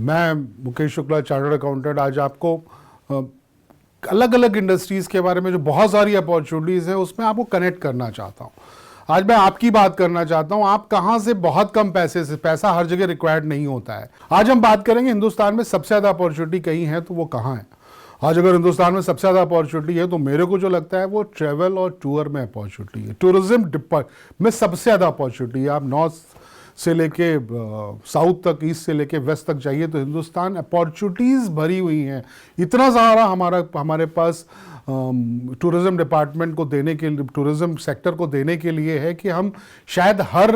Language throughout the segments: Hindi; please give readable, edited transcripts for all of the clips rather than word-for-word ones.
मैं मुकेश शुक्ला, चार्टर्ड अकाउंटेंट, आज आपको अलग अलग इंडस्ट्रीज़ के बारे में जो बहुत सारी अपॉर्चुनिटीज़ हैं उसमें आपको कनेक्ट करना चाहता हूँ। आज मैं आपकी बात करना चाहता हूँ, आप कहाँ से बहुत कम पैसे से, पैसा हर जगह रिक्वायर्ड नहीं होता है। आज हम बात करेंगे हिंदुस्तान में सबसे ज़्यादा अपॉर्चुनिटी कहीं है तो वो कहाँ है। आज अगर हिंदुस्तान में सबसे ज़्यादा अपॉर्चुनिटी है तो मेरे को जो लगता है वो ट्रैवल और टूर में अपॉर्चुनिटी है। टूरिज्म में सबसे ज़्यादा अपॉर्चुनिटी है। आप नॉर्थ से लेके साउथ तक, ईस्ट से लेके वेस्ट तक जाइए तो हिंदुस्तान अपॉर्चुनिटीज़ भरी हुई हैं। इतना सारा हमारे पास टूरिज़्म डिपार्टमेंट को देने के लिए, टूरिज़्म सेक्टर को देने के लिए है कि हम शायद हर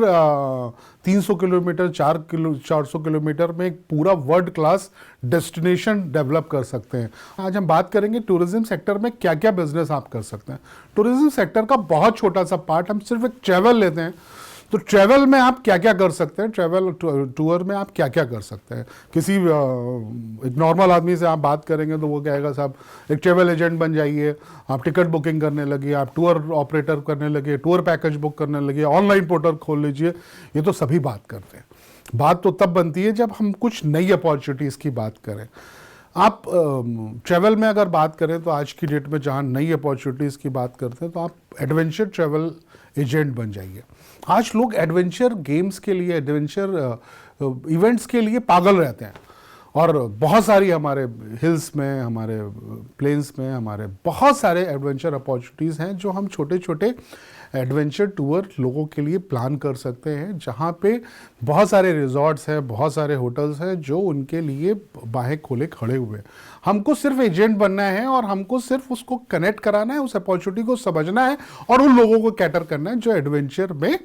300 किलोमीटर 400 किलोमीटर में एक पूरा वर्ल्ड क्लास डेस्टिनेशन डेवलप कर सकते हैं। आज हम बात करेंगे टूरिज़्म सेक्टर में क्या क्या बिजनेस आप कर सकते हैं। टूरिज़्म सेक्टर का बहुत छोटा सा पार्ट, हम सिर्फ एक ट्रैवल लेते हैं तो ट्रैवल में आप क्या क्या कर सकते हैं, ट्रैवल टूर में आप क्या क्या कर सकते हैं। किसी एक नॉर्मल आदमी से आप बात करेंगे तो वो कहेगा साहब एक ट्रैवल एजेंट बन जाइए, आप टिकट बुकिंग करने लगिए, आप टूर ऑपरेटर करने लगे, टूर पैकेज बुक करने लगे, ऑनलाइन पोर्टल खोल लीजिए। ये तो सभी बात करते हैं। बात तो तब बनती है जब हम कुछ नई अपॉर्चुनिटीज़ की बात करें। आप ट्रैवल में अगर बात करें तो आज की डेट में जहाँ नई अपॉर्चुनिटीज़ की बात करते हैं तो आप एडवेंचर ट्रैवल एजेंट बन जाइए। आज लोग एडवेंचर गेम्स के लिए, एडवेंचर इवेंट्स के लिए पागल रहते हैं और बहुत सारी हमारे हिल्स में, हमारे प्लेन्स में हमारे बहुत सारे एडवेंचर अपॉर्चुनिटीज़ हैं जो हम छोटे छोटे एडवेंचर टूर लोगों के लिए प्लान कर सकते हैं, जहाँ पे बहुत सारे रिजॉर्ट्स हैं, बहुत सारे होटल्स हैं जो उनके लिए बाहें खोले खड़े हुए हैं। हमको सिर्फ एजेंट बनना है और हमको सिर्फ उसको कनेक्ट कराना है, उस अपॉर्चुनिटी को समझना है और उन लोगों को कैटर करना है जो एडवेंचर में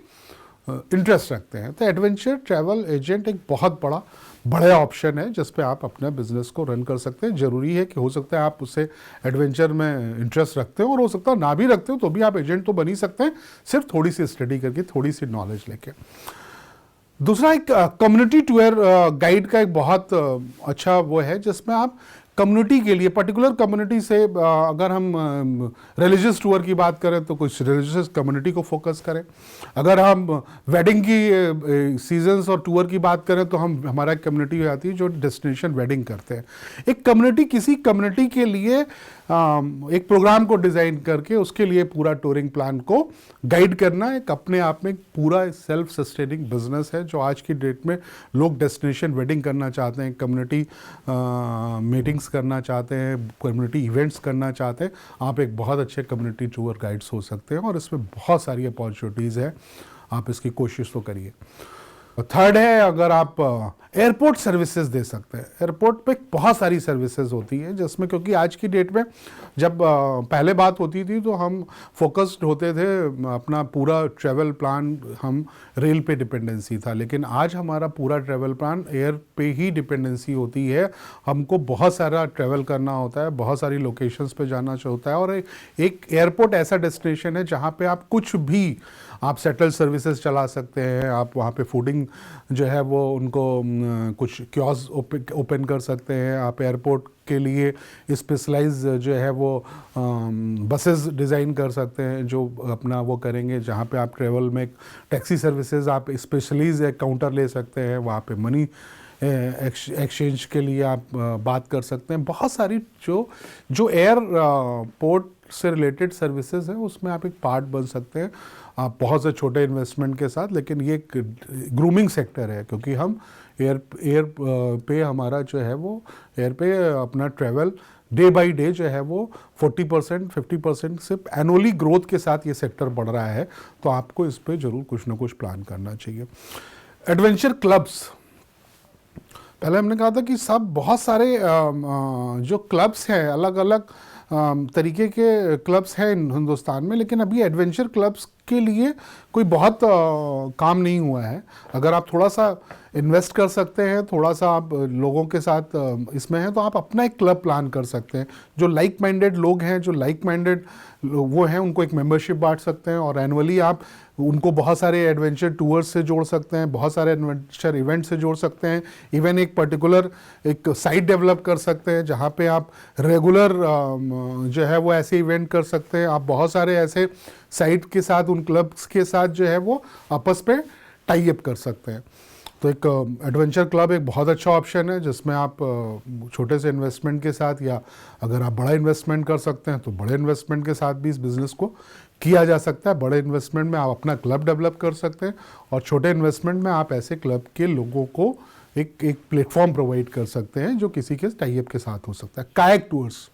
इंटरेस्ट रखते हैं। तो एडवेंचर ट्रैवल एजेंट एक बहुत बड़ा ऑप्शन है जिस पे आप अपने बिजनेस को रन कर सकते हैं। ज़रूरी है कि हो सकता है आप उसे एडवेंचर में इंटरेस्ट रखते हो और हो सकता है ना भी रखते हो तो भी आप एजेंट तो बन ही सकते हैं, सिर्फ थोड़ी सी स्टडी करके, थोड़ी सी नॉलेज लेके। दूसरा, एक कम्युनिटी टूर गाइड का एक बहुत अच्छा वो है जिसमें आप कम्युनिटी के लिए, पर्टिकुलर कम्युनिटी से, अगर हम रिलीजियस टूर की बात करें तो कुछ रिलीजियस कम्युनिटी को फोकस करें। अगर हम वेडिंग की सीजन्स और टूर की बात करें तो हमारा कम्युनिटी हो जाती है जो डेस्टिनेशन वेडिंग करते हैं। एक कम्युनिटी, किसी कम्युनिटी के लिए एक प्रोग्राम को डिज़ाइन करके उसके लिए पूरा टूरिंग प्लान को गाइड करना एक अपने आप में पूरा सेल्फ सस्टेनिंग बिजनेस है जो आज की डेट में लोग डेस्टिनेशन वेडिंग करना चाहते हैं, कम्युनिटी मीटिंग्स करना चाहते हैं, कम्युनिटी इवेंट्स करना चाहते हैं। आप एक बहुत अच्छे कम्युनिटी टूर गाइड्स हो सकते हैं और इसमें बहुत सारी अपॉर्चुनिटीज़ है, आप इसकी कोशिश तो करिए। थर्ड है, अगर आप एयरपोर्ट सर्विसेज दे सकते हैं। एयरपोर्ट पे बहुत सारी सर्विसेज होती हैं जिसमें, क्योंकि आज की डेट में जब पहले बात होती थी तो हम फोकस्ड होते थे, अपना पूरा ट्रैवल प्लान हम रेल पे डिपेंडेंसी था, लेकिन आज हमारा पूरा ट्रैवल प्लान एयर पे ही डिपेंडेंसी होती है। हमको बहुत सारा ट्रैवल करना होता है, बहुत सारी लोकेशंस पे जाना होता है और एक एयरपोर्ट ऐसा डेस्टिनेशन है जहाँ पे आप कुछ भी, आप सेटल सर्विसेज चला सकते हैं, आप वहाँ पे फूडिंग जो है वो उनको कुछ कियोस्क ओपन कर सकते हैं, आप एयरपोर्ट के लिए स्पेशलाइज जो है वो बसेस डिज़ाइन कर सकते हैं जो अपना वो करेंगे, जहाँ पे आप ट्रेवल में टैक्सी सर्विसेज, आप स्पेशलीज एक काउंटर ले सकते हैं, वहाँ पे मनी एक्सचेंज के लिए आप बात कर सकते हैं। बहुत सारी जो एयरपोर्ट से रिलेटेड सर्विसेज हैं उसमें आप एक पार्ट बन सकते हैं, आप बहुत से छोटे इन्वेस्टमेंट के साथ। लेकिन ये एक ग्रूमिंग सेक्टर है क्योंकि हम एयर पे हमारा जो है वो एयर पे अपना ट्रैवल डे बाय डे जो है वो 40% 50% से एनुअली ग्रोथ के साथ ये सेक्टर बढ़ रहा है, तो आपको इस पे ज़रूर कुछ ना कुछ प्लान करना चाहिए। एडवेंचर क्लब्स, पहले हमने कहा था कि सब बहुत सारे जो क्लब्स हैं, अलग अलग तरीके के क्लब्स हैं हिंदुस्तान में, लेकिन अभी एडवेंचर क्लब्स के लिए कोई बहुत काम नहीं हुआ है। अगर आप थोड़ा सा इन्वेस्ट कर सकते हैं, थोड़ा सा आप लोगों के साथ इसमें हैं, तो आप अपना एक क्लब प्लान कर सकते हैं। जो लाइक माइंडेड लोग हैं, जो लाइक माइंडेड वो हैं, उनको एक मेंबरशिप बांट सकते हैं और एनुअली आप उनको बहुत सारे एडवेंचर टूर्स से जोड़ सकते हैं, बहुत सारे एडवेंचर इवेंट से जोड़ सकते हैं। इवन एक पर्टिकुलर एक साइट डेवलप कर सकते हैं जहाँ पे आप रेगुलर जो है वो ऐसे इवेंट कर सकते हैं। आप बहुत सारे ऐसे साइट के साथ, उन क्लब्स के साथ जो है वो आपस में टाई अप कर सकते हैं। तो एक एडवेंचर क्लब एक बहुत अच्छा ऑप्शन है जिसमें आप छोटे से इन्वेस्टमेंट के साथ, या अगर आप बड़ा इन्वेस्टमेंट कर सकते हैं तो बड़े इन्वेस्टमेंट के साथ भी इस बिज़नेस को किया जा सकता है। बड़े इन्वेस्टमेंट में आप अपना क्लब डेवलप कर सकते हैं और छोटे इन्वेस्टमेंट में आप ऐसे क्लब के लोगों को एक प्लेटफॉर्म प्रोवाइड कर सकते हैं जो किसी के टाई अप के साथ हो सकता है। काyak टूर्स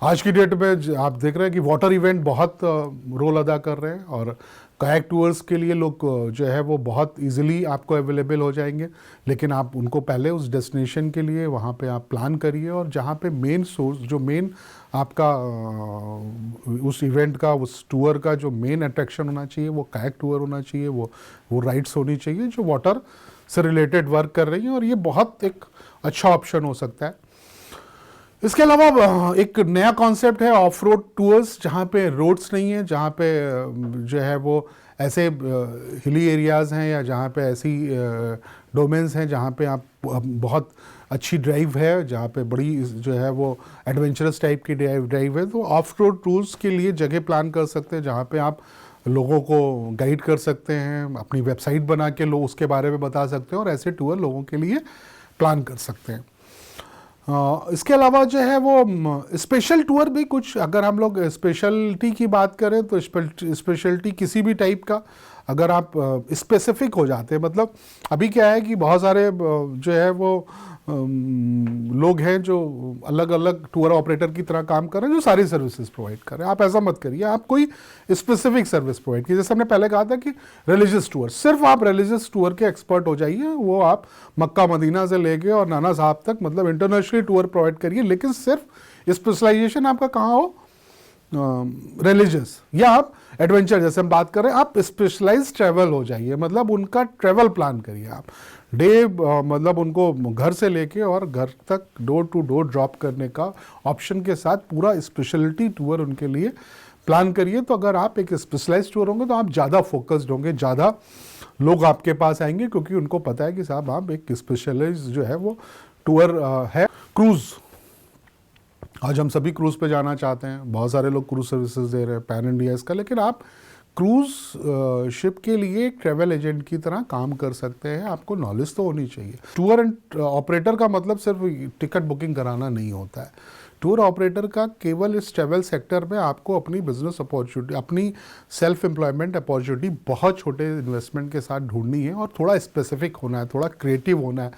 आज की डेट में आप देख रहे हैं कि वाटर इवेंट बहुत रोल अदा कर रहे हैं, और काyak टूर्स के लिए लोग जो है वो बहुत इजीली आपको अवेलेबल हो जाएंगे, लेकिन आप उनको पहले उस डेस्टिनेशन के लिए वहाँ पे आप प्लान करिए, और जहाँ पे मेन सोर्स जो मेन आपका उस इवेंट का, उस टूर का जो मेन अट्रैक्शन होना चाहिए वो काyak टूर होना चाहिए, वो राइड्स होनी चाहिए जो वाटर से रिलेटेड वर्क कर रही हैं, और ये बहुत एक अच्छा ऑप्शन हो सकता है। इसके अलावा एक नया कॉन्सेप्ट है ऑफ रोड टूर्स, जहाँ पे रोड्स नहीं है, जहाँ पे जो है वो ऐसे हिली एरियाज़ हैं या जहाँ पे ऐसी डोमेन्स हैं जहाँ पे आप बहुत अच्छी ड्राइव है, जहाँ पे बड़ी जो है वो एडवेंचरस टाइप की ड्राइव है, तो ऑफ रोड टूर्स के लिए जगह प्लान कर सकते हैं जहाँ पे आप लोगों को गाइड कर सकते हैं, अपनी वेबसाइट बना के लोग उसके बारे में बता सकते हैं और ऐसे टूर लोगों के लिए प्लान कर सकते हैं। इसके अलावा जो है वो स्पेशल टूर भी कुछ, अगर हम लोग स्पेशलिटी की बात करें तो स्पेशलिटी किसी भी टाइप का अगर आप स्पेसिफिक हो जाते हैं, मतलब अभी क्या है कि बहुत सारे जो है वो लोग हैं जो अलग अलग टूर ऑपरेटर की तरह काम कर रहे हैं जो सारी सर्विसेज प्रोवाइड कर रहे हैं। आप ऐसा मत करिए, आप कोई स्पेसिफिक सर्विस प्रोवाइड कीजिए। जैसे हमने पहले कहा था कि रिलीजियस टूर, सिर्फ आप रिलीजियस टूर के एक्सपर्ट हो जाइए, वो आप मक्का मदीना से लेके और नाना साहब तक मतलब इंटरनेशनल टूर प्रोवाइड करिए, लेकिन सिर्फ स्पेशलाइजेशन आपका कहाँ हो, रिलीजियस या आप एडवेंचर जैसे हम बात कर रहे हैं, आप स्पेशलाइज ट्रैवल हो जाइए, मतलब उनका ट्रैवल प्लान करिए आप डे, मतलब उनको घर से लेके और घर तक डोर टू डोर ड्रॉप करने का ऑप्शन के साथ पूरा स्पेशलिटी टूर उनके लिए प्लान करिए। तो अगर आप एक स्पेशलाइज टूर होंगे तो आप ज़्यादा फोकस्ड होंगे, ज़्यादा लोग आपके पास आएंगे, क्योंकि उनको पता है कि साहब आप एक स्पेशलाइज जो है वो टूर है। क्रूज़, आज हम सभी क्रूज़ पे जाना चाहते हैं, बहुत सारे लोग क्रूज़ सर्विसेज दे रहे हैं पैन इंडिया इसका, लेकिन आप क्रूज़ शिप के लिए एक ट्रैवल एजेंट की तरह काम कर सकते हैं। आपको नॉलेज तो होनी चाहिए। टूर एंड ऑपरेटर का मतलब सिर्फ टिकट बुकिंग कराना नहीं होता है। टूर ऑपरेटर का केवल इस ट्रैवल सेक्टर में आपको अपनी बिजनेस अपॉर्चुनिटी, अपनी सेल्फ एम्प्लॉयमेंट अपॉर्चुनिटी बहुत छोटे इन्वेस्टमेंट के साथ ढूंढनी है, और थोड़ा स्पेसिफिक होना है, थोड़ा क्रिएटिव होना है,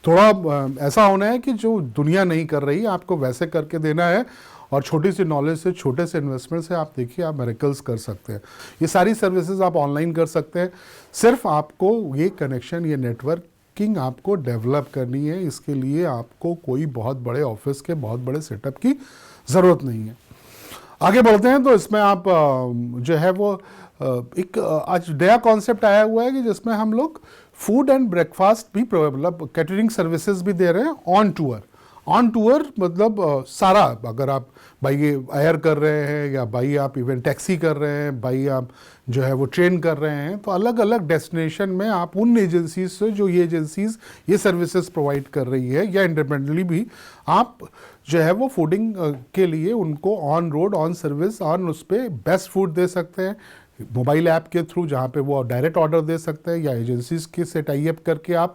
थोड़ा ऐसा होना है कि जो दुनिया नहीं कर रही आपको वैसे करके देना है, और छोटी सी नॉलेज से, छोटे से इन्वेस्टमेंट से आप देखिए आप मिरेकल्स कर सकते हैं। ये सारी सर्विसेज आप ऑनलाइन कर सकते हैं। सिर्फ आपको ये कनेक्शन, ये नेटवर्किंग आपको डेवलप करनी है। इसके लिए आपको कोई बहुत बड़े ऑफिस के, बहुत बड़े सेटअप की ज़रूरत नहीं है। आगे बढ़ते हैं तो इसमें आप जो है वो एक आज नया कॉन्सेप्ट आया हुआ है कि जिसमें हम लोग फूड एंड ब्रेकफास्ट भी, मतलब कैटरिंग सर्विसेज भी दे रहे हैं ऑन टूर। ऑन टूर मतलब सारा, अगर आप बाई एयर कर रहे हैं या बाई आप इवन टैक्सी कर रहे हैं, बाई आप जो है वो ट्रेन कर रहे हैं, तो अलग अलग डेस्टिनेशन में आप उन एजेंसीज से, जो ये एजेंसीज ये सर्विसेज प्रोवाइड कर रही है या इंडिपेंडेंटली भी, आप जो है वो फूडिंग के लिए उनको on road, on service, on उस पर बेस्ट फूड दे सकते हैं मोबाइल ऐप के थ्रू, जहाँ पे वो डायरेक्ट ऑर्डर दे सकते हैं, या एजेंसीज के से टाई अप करके आप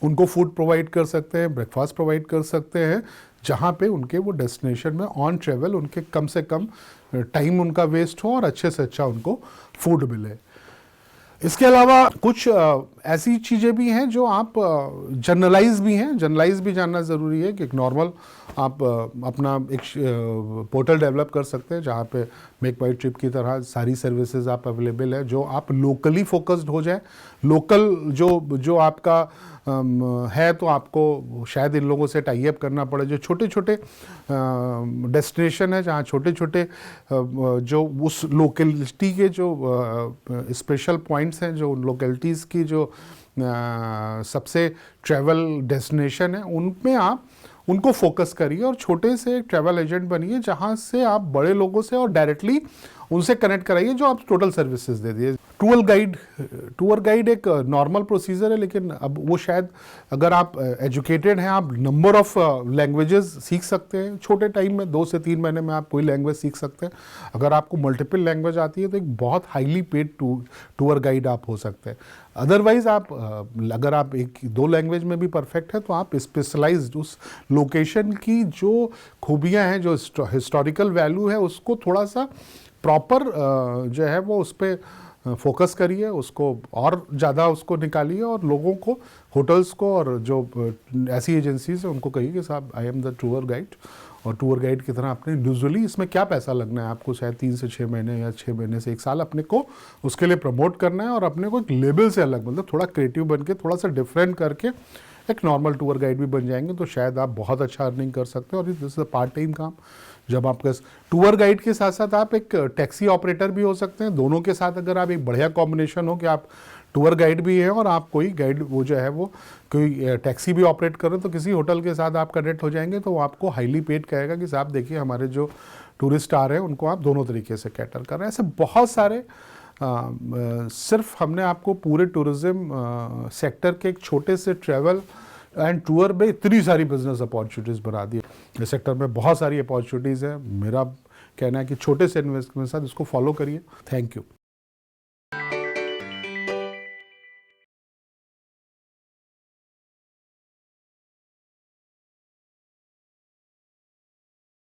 उनको फूड प्रोवाइड कर सकते हैं, ब्रेकफास्ट प्रोवाइड कर सकते हैं, जहाँ पे उनके वो डेस्टिनेशन में ऑन ट्रेवल उनके कम से कम टाइम उनका वेस्ट हो और अच्छे से अच्छा उनको फूड मिले। इसके अलावा कुछ ऐसी चीज़ें भी हैं जो आप जनरलाइज भी हैं, जनरलाइज भी जानना ज़रूरी है कि एक नॉर्मल आप अपना एक पोर्टल डेवलप कर सकते हैं जहाँ पे मेक माई ट्रिप की तरह सारी सर्विसेज आप अवेलेबल है, जो आप लोकली फोकस्ड हो जाए। लोकल जो आपका है, तो आपको शायद इन लोगों से टाई अप करना पड़े। जो छोटे छोटे डेस्टिनेशन है, जहाँ छोटे छोटे जो उस लोकेलिटी के जो स्पेशल पॉइंट्स हैं, जो लोकेलिटीज़ की जो सबसे ट्रैवल डेस्टिनेशन है, उनमें आप उनको फोकस करिए और छोटे से एक ट्रैवल एजेंट बनिए, जहाँ से आप बड़े लोगों से और डायरेक्टली उनसे कनेक्ट कराइए, जो आप टोटल सर्विसेज दे दिए। टूर गाइड एक नॉर्मल प्रोसीजर है, लेकिन अब वो शायद अगर आप एजुकेटेड हैं, आप नंबर ऑफ लैंग्वेजेस सीख सकते हैं छोटे टाइम में, 2 से 3 महीने में आप कोई लैंग्वेज सीख सकते हैं। अगर आपको मल्टीपल लैंग्वेज आती है तो एक बहुत हाईली पेड टूर गाइड आप हो सकते हैं। अदरवाइज आप अगर आप 1-2 लैंग्वेज में भी परफेक्ट है तो आप स्पेशलाइज्ड उस लोकेशन की जो खूबियाँ हैं, जो हिस्टोरिकल वैल्यू है, उसको थोड़ा सा प्रॉपर जो है वो उस पर फोकस करिए, उसको और ज़्यादा उसको निकालिए, और लोगों को, होटल्स को और जो ऐसी एजेंसीज हैं उनको कहिए कि साहब I am the tour guide, और टूर गाइड की तरह आपने यूजुअली इसमें क्या पैसा लगना है आपको, शायद 3 से 6 महीने या 6 महीने से 1 साल अपने को उसके लिए प्रमोट करना है, और अपने को एक लेवल से अलग, मतलब थोड़ा क्रिएटिव बन के, थोड़ा सा डिफरेंट करके एक नॉर्मल टूर गाइड भी बन जाएंगे तो शायद आप बहुत अच्छा अर्निंग कर सकते हैं। और दिस इज पार्ट टाइम काम। जब आपका टूर गाइड के साथ साथ आप एक टैक्सी ऑपरेटर भी हो सकते हैं। दोनों के साथ अगर आप एक बढ़िया कॉम्बिनेशन हो कि आप टूर गाइड भी हैं और आप कोई गाइड वो जो है वो कोई टैक्सी भी ऑपरेट कर रहे हो, तो किसी होटल के साथ आप कनेक्ट हो जाएंगे तो वो आपको हाईली पेड कहेगा कि साहब देखिए हमारे जो टूरिस्ट आ रहे हैं उनको आप दोनों तरीके से कैटर कर रहे हैं। ऐसे बहुत सारे सिर्फ हमने आपको पूरे टूरिज्म सेक्टर के एक छोटे से ट्रैवल एंड टूर में इतनी सारी बिजनेस अपॉर्चुनिटीज़ बना दी। इस सेक्टर में बहुत सारी अपॉर्चुनिटीज़ हैं। मेरा कहना है कि छोटे से इन्वेस्टमेंट के साथ इसको फॉलो करिए। Thank you.